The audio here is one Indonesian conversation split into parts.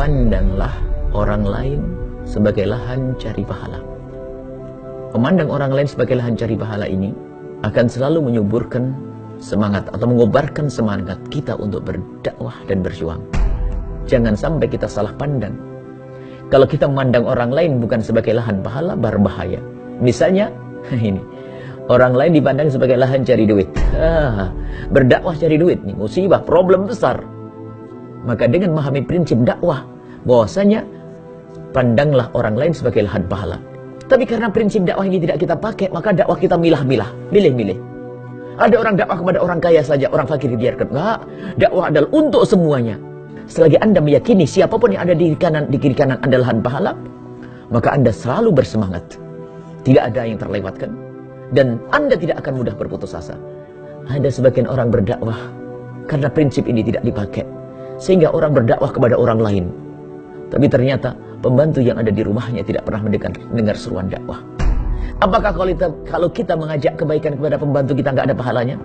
pandanglah orang lain sebagai lahan cari pahala. Memandang orang lain sebagai lahan cari pahala ini akan selalu menyuburkan semangat atau mengobarkan semangat kita untuk berdakwah dan berjuang. Jangan sampai kita salah pandang. Kalau kita memandang orang lain bukan sebagai lahan pahala, berbahaya. Misalnya, ini orang lain dipandang sebagai lahan cari duit. Berdakwah cari duit, nih musibah, problem besar. Maka dengan memahami prinsip dakwah, bahwasanya pandanglah orang lain sebagai lahan pahala. Tapi karena prinsip dakwah ini tidak kita pakai, maka dakwah kita milah-milah, milih-milih. Ada orang dakwah kepada orang kaya saja, orang fakir dibiarkan. Enggak, dakwah adalah untuk semuanya. Selagi Anda meyakini siapapun yang ada di kiri kanan Anda lahan pahala, maka Anda selalu bersemangat. Tidak ada yang terlewatkan. Dan Anda tidak akan mudah berputus asa. Ada sebagian orang berdakwah karena prinsip ini tidak dipakai, sehingga orang berdakwah kepada orang lain. Tapi ternyata pembantu yang ada di rumahnya tidak pernah mendengar seruan dakwah. Apakah kalau kita mengajak kebaikan kepada pembantu kita nggak ada pahalanya?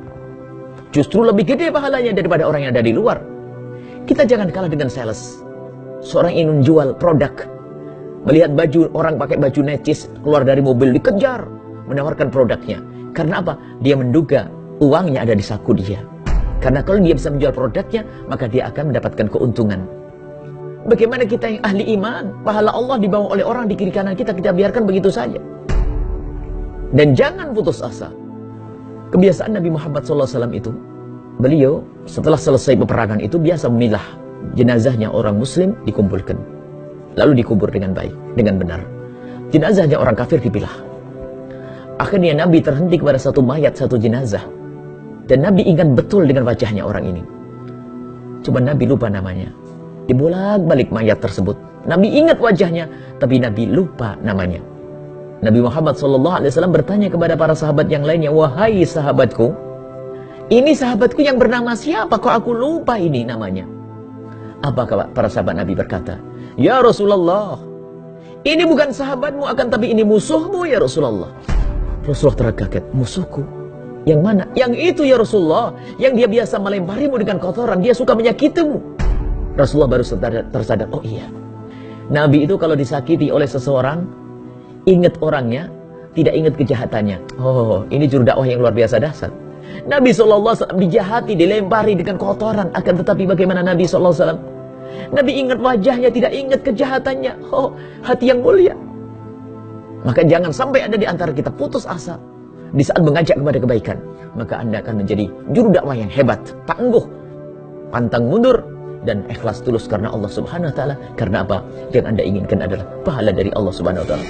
Justru lebih gede pahalanya daripada orang yang ada di luar. Kita jangan kalah dengan sales. Seorang yang menjual produk, melihat baju orang pakai baju necis, keluar dari mobil dikejar, menawarkan produknya. Karena apa? Dia menduga uangnya ada di saku dia. Karena kalau dia bisa menjual produknya, maka dia akan mendapatkan keuntungan. Bagaimana kita yang ahli iman? Pahala Allah dibawa oleh orang di kiri kanan kita biarkan begitu saja. Dan jangan putus asa. Kebiasaan Nabi Muhammad SAW itu, beliau setelah selesai peperangan itu biasa memilah jenazahnya orang muslim, dikumpulkan. Lalu dikubur dengan baik, dengan benar. Jenazahnya orang kafir dipilah. Akhirnya Nabi terhenti kepada satu mayat, satu jenazah. Dan Nabi ingat betul dengan wajahnya orang ini. Cuma Nabi lupa namanya. Dibolak-balik mayat tersebut. Nabi ingat wajahnya, tapi Nabi lupa namanya. Nabi Muhammad SAW bertanya kepada para sahabat yang lainnya, "Wahai sahabatku, ini sahabatku yang bernama siapa? Kok aku lupa ini namanya?" Apa para sahabat Nabi berkata? "Ya Rasulullah, ini bukan sahabatmu, akan tapi ini musuhmu ya Rasulullah." Rasulullah terkaget, "Musuhku? Yang mana?" "Yang itu ya Rasulullah, yang dia biasa melemparimu dengan kotoran, dia suka menyakitimu." Rasulullah baru tersadar, oh iya. Nabi itu kalau disakiti oleh seseorang, ingat orangnya, tidak ingat kejahatannya. Oh, ini juru dakwah yang luar biasa dahsyat. Nabi SAW dijahati, dilempari dengan kotoran. Akan tetapi bagaimana Nabi SAW? Nabi ingat wajahnya, tidak ingat kejahatannya. Oh, hati yang mulia. Maka jangan sampai ada di antara kita putus asa di saat mengajak kepada kebaikan. Maka Anda akan menjadi juru dakwah yang hebat, tangguh, pantang mundur, dan ikhlas tulus karena Allah Subhanahu wa taala. Karena apa? Yang Anda inginkan adalah pahala dari Allah Subhanahu wa taala.